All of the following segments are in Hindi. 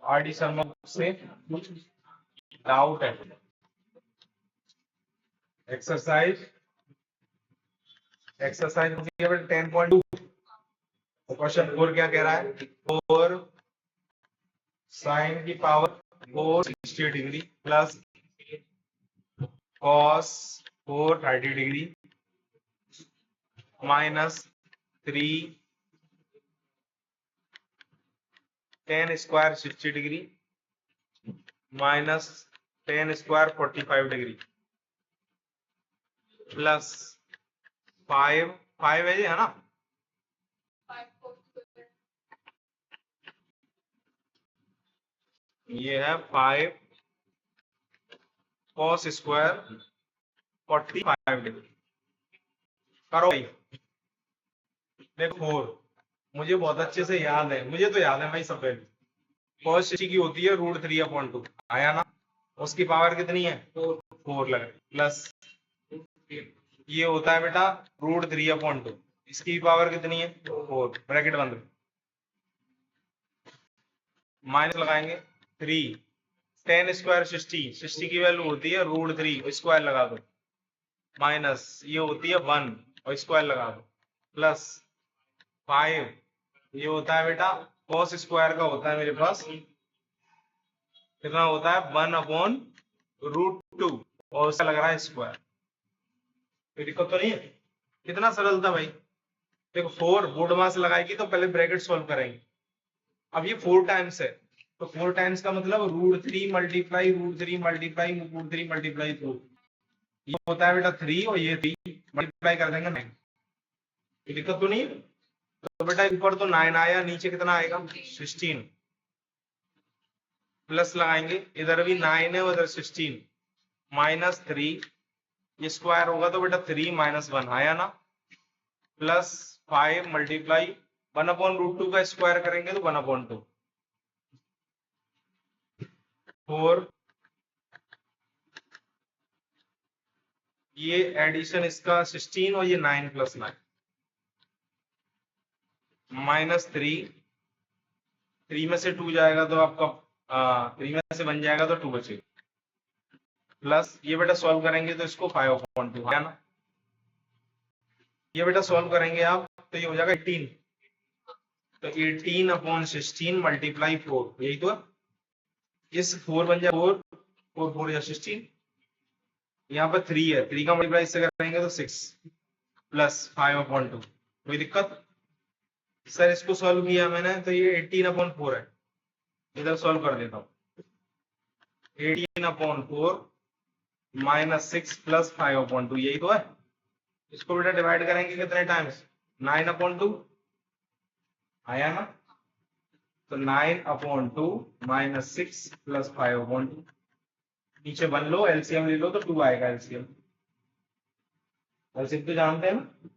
आर डी शर्मा से डाउट है। एक्सरसाइज 10.2। क्वेश्चन 4 क्या कह रहा है? 4 साइन की power 460 degree plus cos 430 degree minus 3 ten square 60 degree minus 10 square 45 degree plus 5 है ये, है ना? ये है 5 कॉस स्क्वायर 45 डिग्री। करो भाई। देखो 4 मुझे बहुत अच्छे से याद है, मुझे तो याद है भाई सब वैल्यू। कॉस 60 की होती है √3/2, आया ना? उसकी पावर कितनी है? 4 लग रही प्लस ये होता है बेटा √3/2, इसकी पावर कितनी है? 4, ब्रैकेट बंद, माइनस लगाएंगे 3 10 स्क्वायर 60 की वैल्यू होती है √3, स्क्वायर लगा दो, माइनस ये होती है 1 और स्क्वायर लगा दो, प्लस 5 ये होता है बेटा कॉस स्क्वायर का होता है मेरे पास कितना होता है 1/√2 और उसका लग रहा है स्क्वायर। कोई दिक्कत तो नहीं है? कितना सरल था भाई। देखो 4 बोर्ड मास लगाएगी तो पहले ब्रैकेट सॉल्व करेंगे। अब ये 4 टाइम्स है तो 4 टाइम्स का मतलब √3 मल्टीप्लाई √3 मल्टीप्लाई √3 मल्टीप्लाई 2, ये होता है बेटा 3 और ये 3 मल्टीप्लाई कर देंगे 9। कोई दिक्कत तो नहीं है? तो बेटा ऊपर तो 9 आया, नीचे कितना आएगा 16, प्लस लगाएंगे इधर भी 9 है उधर 16, माइनस 3 ये स्क्वायर होगा तो बेटा 3 माइनस 1 आया ना, प्लस 5 मल्टीप्लाई 1/√2 का स्क्वायर करेंगे तो 1/2, 4 ये एडिशन इसका 16 और ये 9 प्लस 9 माइनस 3 में से 2 जाएगा तो आपका 3 में से 1 जाएगा तो 2 बचेगा, प्लस ये बेटा सॉल्व करेंगे तो इसको 5/2 है ना, ये बेटा सॉल्व करेंगे आप तो ये हो जाएगा 18, तो 18/16 मल्टीप्लाई 4, यही तो है। इस 4 बन जाए 4 4 4 या 16, यहाँ पर 3 है, 3 का मल्टीप्लाई इससे करेंगे तो 6 प्लस 5/2। कोई दिक्कत? सर इसको सॉल्व किया मैंने तो ये 18/4 है, इधर सॉल्व कर देता हूँ। 18/4 माइनस 6 प्लस 5/2, यही तो है। इसको बेटा डिवाइड करेंगे कितने टाइम्स? 9/2 आया ना, तो 9/2 माइनस 6 प्लस 5/2, नीचे 1 लो एलसीएम ले लो तो 2 आएगा एलसीएम। एलसीएम तो जानते हैं ना,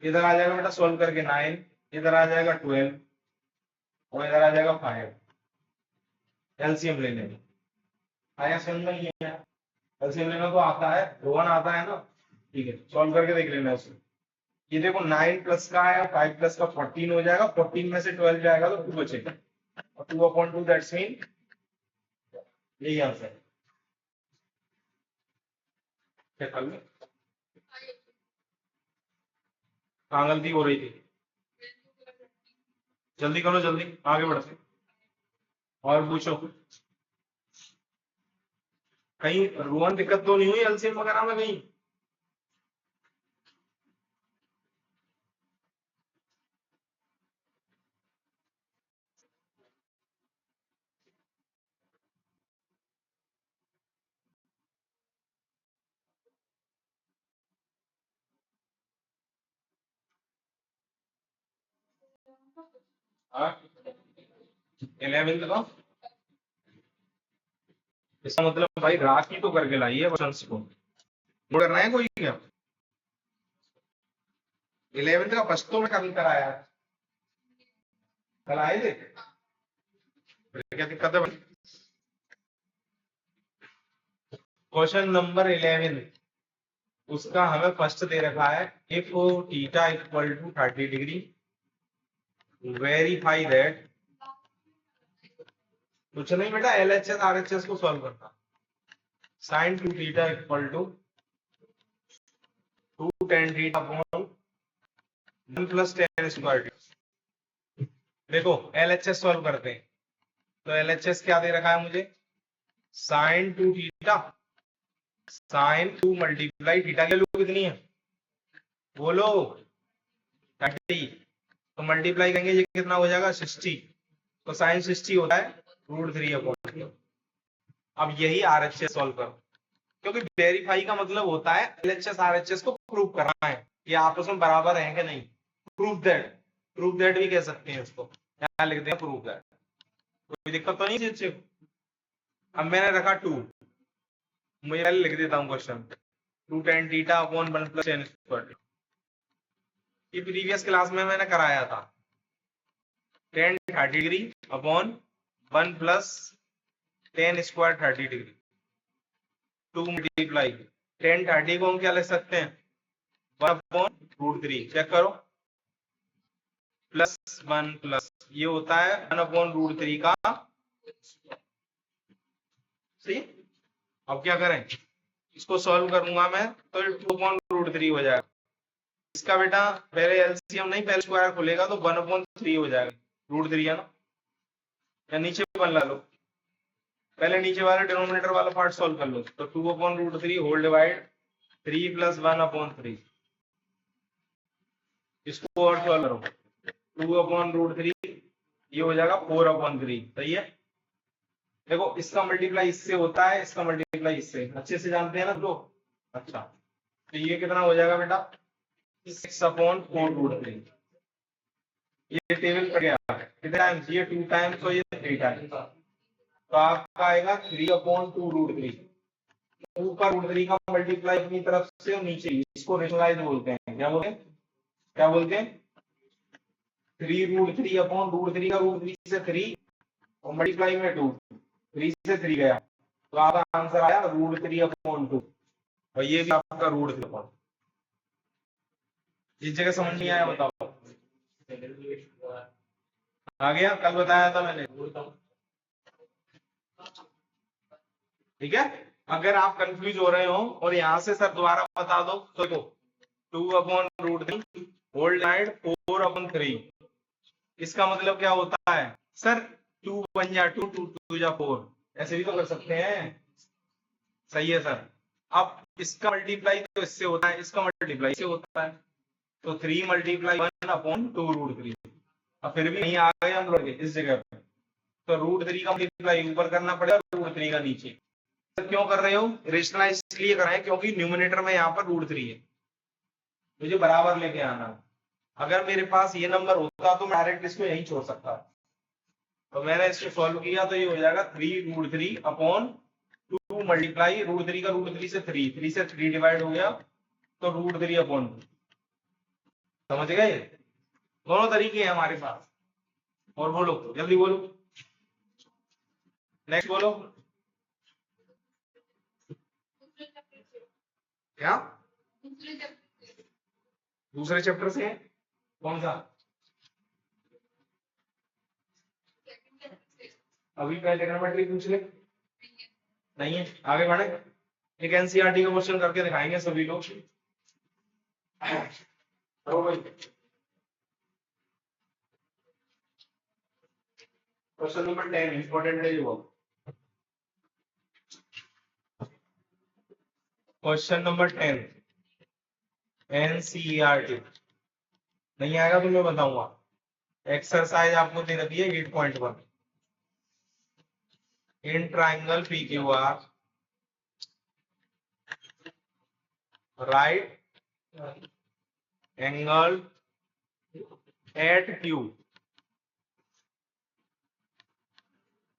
इधर आ जाएगा बेटा सॉल्व करके 9, इधर आ जाएगा 12 और इधर आ जाएगा 5, एलसीएम लेने में आया समझ में नहीं आया? एलसीएम लेना तो आता है, रोहन आता है ना, ठीक है सॉल्व करके देख लेना उसको। ये देखो 9 प्लस का है 5 प्लस का 14 हो जाएगा, 14 में से 12 जाएगा तो 2 बचेगा और 2/2 दैट्स मीन यही आंसर है। क्या कर लो कहाँ गलती हो रही थी? जल्दी करो जल्दी आगे बढ़ते और पूछो। कहीं रोहन दिक्कत तो नहीं हुई एलसीएम वगैरह में कहीं? हाँ 11 का इसका मतलब भाई रात ही तो करके लाई है क्वेश्चंस को, नोट करना है कोई क्या? 11 का पश्तो में कभी कराया कल आए थे, क्या दिक्कत है भाई? क्वेश्चन नंबर 11 उसका हमें फर्स्ट दे रखा है if theta equal to 30 degree verify that कुछ नहीं बेटा, LHS RHS को सॉल्व करना। Sine 2 theta equal to 2 tan theta upon 1 plus tan square. देखो LHS सॉल्व करते हैं, तो LHS क्या दे रखा है मुझे, sine 2 theta, sine 2 multiply theta की वैल्यू कितनी है बोलो 30, तो मल्टीप्लाई करेंगे ये कितना हो जाएगा 60, तो साइन 60 होता है √3 अपॉन। अब यही RHS सॉल्व करो, क्योंकि वेरीफाई का मतलब होता है LHS RHS को प्रूव करना है कि आपस में बराबर है कि नहीं। प्रूव दैट भी कह सकते हैं इसको, यहाँ लिखते हैं प्रूव दैट, कोई दिक्कत तो नहीं है। अब मैंने रखा 2, मुझे पहले लिख देता हूँ question, 2 tan theta upon 1 plus tan square. ये प्रीवियस क्लास में मैंने कराया था, tan 30 degree upon 1 plus tan square 30 degree, 2 multiply tan 30 को हम क्या लिख सकते हैं 1 अपॉन √3, चेक करो, प्लस 1 प्लस ये होता है 1 अपॉन √3 का, सही। अब क्या करें, इसको सॉल्व करूंगा मैं तो 2 अपॉन √3 हो जाएगा। इसका बेटा पहले एलसीएम नहीं, पहले स्क्वायर खुलेगा तो 1 अपॉन 3 हो जाएगा, √3 है ना, या नीचे 1 ला लो, पहले नीचे वाले डिनोमिनेटर वाला पार्ट सॉल्व कर लो, तो 2 upon √3 whole divide 3 plus 1 upon 3, इसको और सॉल्व करो, 2 अपॉन √3 ये हो जाएगा 4 अपॉन 3, सही है। देखो इसका मल्टीप्लाई इससे होता है, इसका मल्टीप्लाई इससे, अच्छे से जानते हैं ना लोग। अच्छा तो ये कितना हो जाएगा बेटा 6 अपॉन 4√3, ये टेबल कट गया, कितने टाइम्स, ये 2 टाइम्स और ये 3 टाइम्स, तो आपका आएगा 3 अपॉन 2√3, ऊपर √3 का मल्टीप्लाई अपनी तरफ से और नीचे, इसको रेशनलाइज बोलते हैं, क्या बोलते हैं, क्या बोलते हैं 3√3 अपॉन √3 का √3 से 3 और मल्टीप्लाई में 2, 3 से 3 गया, तो आपका आंसर आया √3 अपॉन 2, और ये भी आपका √3 अपॉन। जिस जगह समझ नहीं आया बताओ, आ गया, कल बताया था मैंने, ठीक है। अगर आप कंफ्यूज हो रहे हो और यहाँ से सर दोबारा बता दो, तो देखो 2 अपॉन √3 होल डिवाइड 4 अपॉन 3, इसका मतलब क्या होता है सर 2 1 जा 2, 2 2 जा 4, ऐसे भी तो कर सकते हैं, सही है सर। अब इसका मल्टीप्लाई तो इससे होता है, इसका मल्टीप्लाई इससे होता है, तो 3 मल्टीप्लाई 1 अपॉन 2 √3, अब फिर भी नहीं आ गए हम लोग इस जगह पे, तो √3 का मल्टीप्लाई ऊपर करना पड़ेगा, √3 का नीचे। तो क्यों कर रहे हो, रेशनलाइज इसलिए कर रहे हैं क्योंकि न्यूमरेटर में यहाँ पर √3 है, मुझे बराबर लेके आना। अगर मेरे पास ये नंबर होता तो मैं डायरेक्ट इसको यहीं छोड़ सकता, तो मैंने इसको सॉल्व किया, तो ये हो जाएगा 3√3 अपॉन 2 मल्टीप्लाई √3 का √3 से 3 से 3 डिवाइड हो गया, तो √3 अपॉन 2, समझ गए। दोनों तरीके हैं हमारे पास, और बोलो जल्दी बोलो, नेक्स्ट बोलो, क्या दूसरे चैप्टर से है? कौन सा, अभी पहले ट्रिग्नोमेट्री पूछ ले, नहीं है, आगे बढ़े, एक एनसीईआरटी का क्वेश्चन करके दिखाएंगे सभी लोग, तो भाई क्वेश्चन नंबर 10 इंपॉर्टेंट है ये वो, क्वेश्चन नंबर 10 एनसीईआरटी, नहीं आएगा तो मैं बताऊंगा। एक्सरसाइज आपको दे रखी है 8.1, in triangle PQR right angle at Q,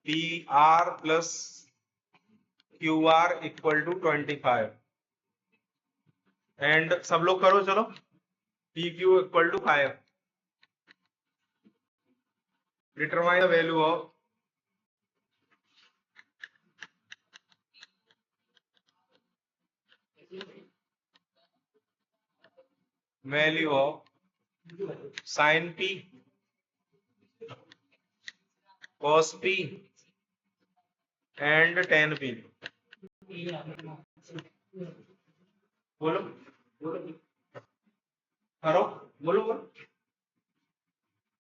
PR plus QR equal to 25, and सब लोग करो चलो, PQ equal to 5, determine the value of sin P cos P and 10 P. बोलो बोलो करो, बोलो बोलो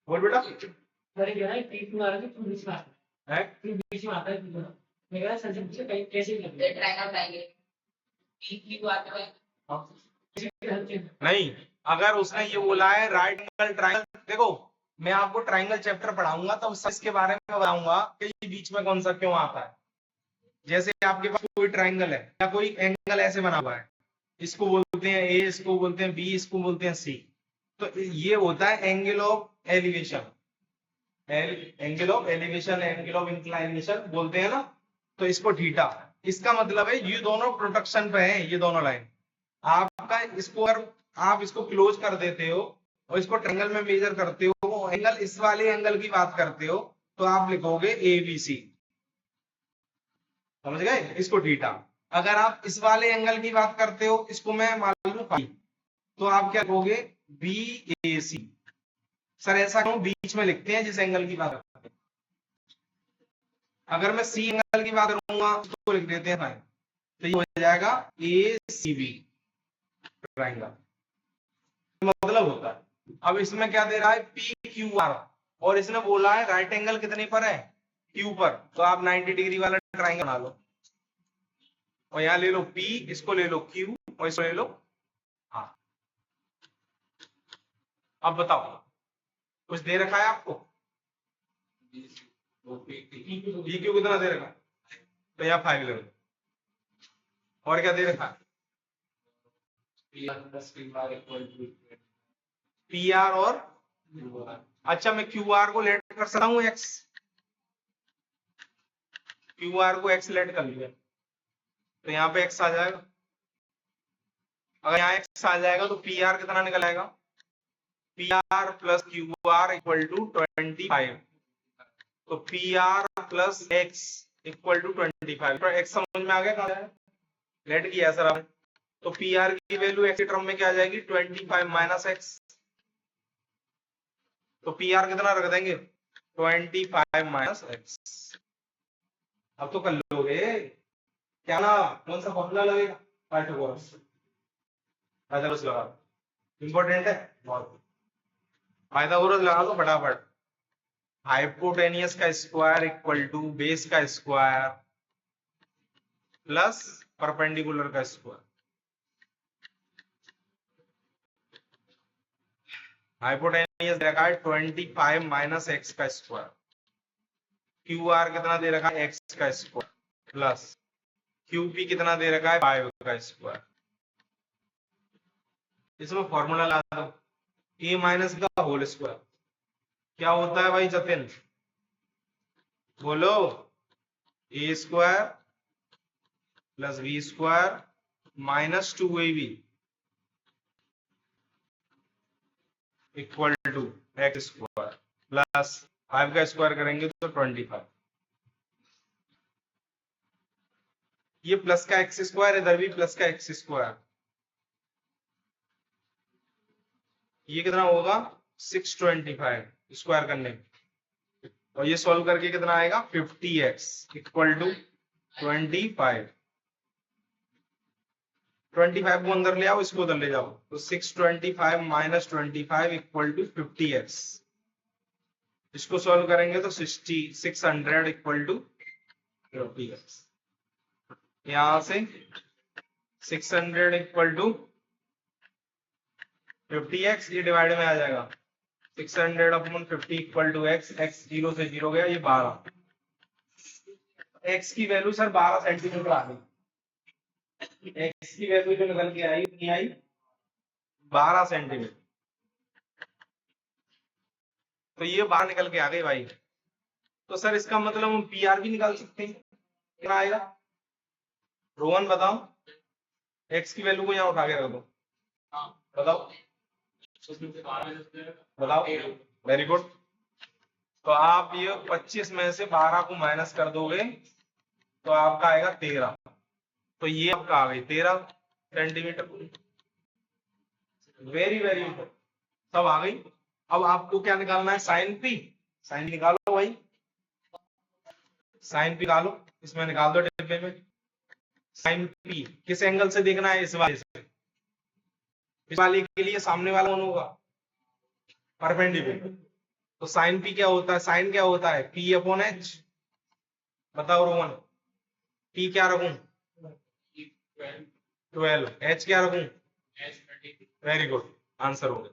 बोल बेटा। अरे क्या है पी क्यू आर के बीच में आता है, बीच में आता है मैं कह रहा सर जी कहीं कैसे ट्रायंगल लाएंगे पी क्यू आर के नहीं, अगर उसने ये बोला है राइट एंगल ट्रायंगल, देखो मैं आपको ट्रायंगल चैप्टर पढ़ाऊंगा तो इसके बारे में बताऊंगा कि ये बीच में कौन सा क्यों आता है। जैसे आपके पास कोई ट्रायंगल है या कोई एंगल ऐसे बना हुआ है, इसको बोलते हैं ए, इसको बोलते हैं बी, इसको बोलते हैं सी, तो ये होता है angle of elevation, angle of elevation, angle of inclination बोलते हैं ना, तो इसको थीटा। इसका मतलब है ये दोनों प्रोटेक्शन पे हैं, ये दोनों लाइन आपका, इसको अगर आप इसको क्लोज कर देते हो और इसको ट्रायंगल में मेजर करते हो, एंगल इस वाले एंगल की बात करते हो, तो आप लिखोगे ए बी सी, समझ गए, इसको थीटा। अगर आप इस वाले एंगल की बात करते हो, इसको मैं मान लूं फाई, तो आप क्या कहोगे बी ए सी। सर ऐसा क्यों बीच में लिखते हैं जिस एंगल की बात करते हैं? अगर मैं सी एंगल की बात करूंगा तो लिख देते हैं फाई, तो ये हो जाएगा ए सी बी ट्रायंगल, मतलब होता है। अब इसमें क्या दे रहा है पी क्यू आर, और इसने बोला है राइट एंगल कितने पर है क्यू पर, तो आप 90 डिग्री वाला ट्रायंगल बना लो, और यहाँ ले लो P, इसको ले लो Q और इसको ले लो हाँ। अब बताओ कुछ दे रखा है आपको, PQ कितना दे रखा है, तो यहाँ 5 ले लो, और क्या दे रखा है PR और अच्छा मैं QR को लेट कर सकता हूँ X, QR को X लेट कर लिया, तो यहाँ पे X आ जाएगा। अगर यहाँ X आ जाएगा तो PR कितना निकल आएगा, PR plus QR equal to 25, तो PR plus X equal to 25, तो X समझ में आ गया, कहाँ लेट किया सर आपने, तो PR की वैल्यू X के टर्म में क्या आ जाएगी 25 माइनस X, तो PR कितना रख देंगे 25 माइनस X। अब तो कर लोगे, क्या ना कौन सा फॉर्मूला लगेगा, पाइथागोरस, पाइथागोरस लगा, इंपॉर्टेंट है बहुत, पाइथागोरस लगा दो फटाफट। हाइपोटेनियस का स्क्वायर इक्वल टू बेस का स्क्वायर प्लस परपेंडिकुलर का स्क्वायर। हाइपोटेनियस दे रखा है 25 माइनस एक्स का स्क्वायर, क्यू आर कितना दे रखा है एक्स का स्क्वायर प्लस क्यूपी कितना दे रखा है 5 का स्क्वायर। इसमें फॉर्मूला ला दो, ए माइनस का होल स्क्वायर क्या होता है भाई जतिन, बोलो, A square plus B square minus 2ab equal to X square plus 5 का स्क्वायर करेंगे तो 25, ये प्लस का एक्स स्क्वायर, इधर भी प्लस का एक्स स्क्वायर, ये कितना होगा 625 स्क्वायर करने में, और ये सॉल्व करके कितना आएगा 50x इक्वल टू 25, 25 को अंदर ले आओ, इसको उधर ले जाओ, तो 625 माइनस 25 इक्वल टू 50x, इसको सॉल्व करेंगे तो 600 इक्वल टू 50x, यहां से 600 इक्वल टू 50x, ये डिवाइड में आ जाएगा 600 upon 50 equal to x, x 0 से 0 गया, ये 12, x की वैल्यू सर 12 सेंटीमीटर आ गई, x की वैल्यू जो निकल के आई नहीं आई 12 सेंटीमीटर, तो ये बाहर निकल के आ गई भाई। तो सर इसका मतलब हम PR भी निकाल सकते हैं, कितना आएगा रोहन बताओ, x की वैल्यू को यहाँ उठा के रख दो, बताओ बताओ, वेरी गुड। तो आप ये 25 में से 12 को माइनस कर दोगे तो आपका आएगा 13, तो ये आपका आ गई 13 सेंटीमीटर, वेरी वेरी गुड, सब आ गई। अब आपको क्या निकालना है साइन पी, साइन निकालो भाई, साइन पी निकालो, इसमें निकाल दो डिब्बे में। साइन पी किस एंगल से देखना है? इस वाले से। इस वाले के लिए सामने वाला कौन होगा? परपेंडिकुलर। तो साइन पी क्या होता है? साइन क्या होता है? P upon H. बताओ रोहन, पी क्या रखूं? 12। एच क्या रखूं? वेरी गुड, आंसर हो गया।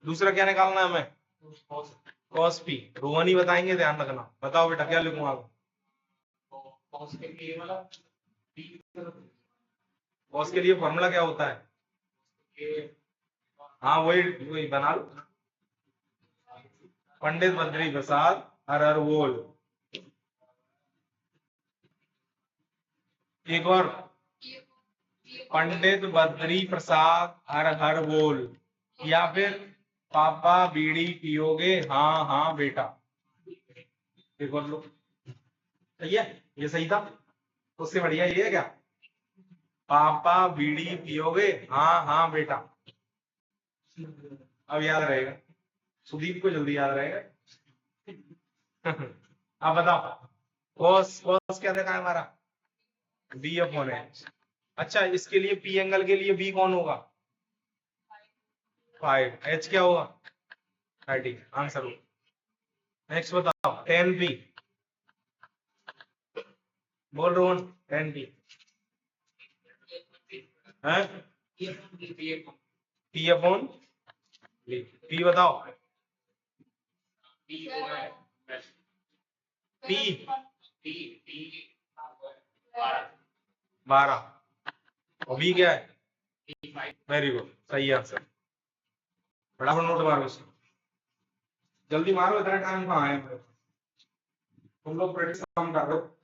दूसरा क्या निकालना है हमें? Cos P. रोहन ही बताएंगे, ध्यान रखना। बताओ बेटा क्या लिखूं आगे? कॉस के लिए फॉर्मूला क्या होता है? हाँ वही वही बना लो। पंडित बद्री प्रसाद हर हर बोल। एक और, पंडित बद्री प्रसाद हर हर बोल, या फिर पापा बीड़ी पियोगे? हाँ हाँ बेटा। एक और लो। सही है, ये सही था। उससे बढ़िया ये है क्या? पापा बीड़ी पियोगे? हाँ हाँ बेटा। अब याद रहेगा, सुदीप को जल्दी याद रहेगा। अब बताओ, कॉस कॉस क्या देखा है हमारा? B upon H. अच्छा, इसके लिए पी एंगल के लिए बी कौन होगा? 5। एच क्या होगा? 30। आंसर हो। नेक्स्ट बताओ, टेन पी। बोल रोहन, टेन पी है पी अपॉन पी। बताओ पी 12 और बी क्या है? वेरी गुड, सही आंसर। फटाफट नोट मारो इसको, जल्दी मारो, इतना टाइम कहाँ है मेरे पास? तुम लोग प्रैक्टिस काम कर रहे हो।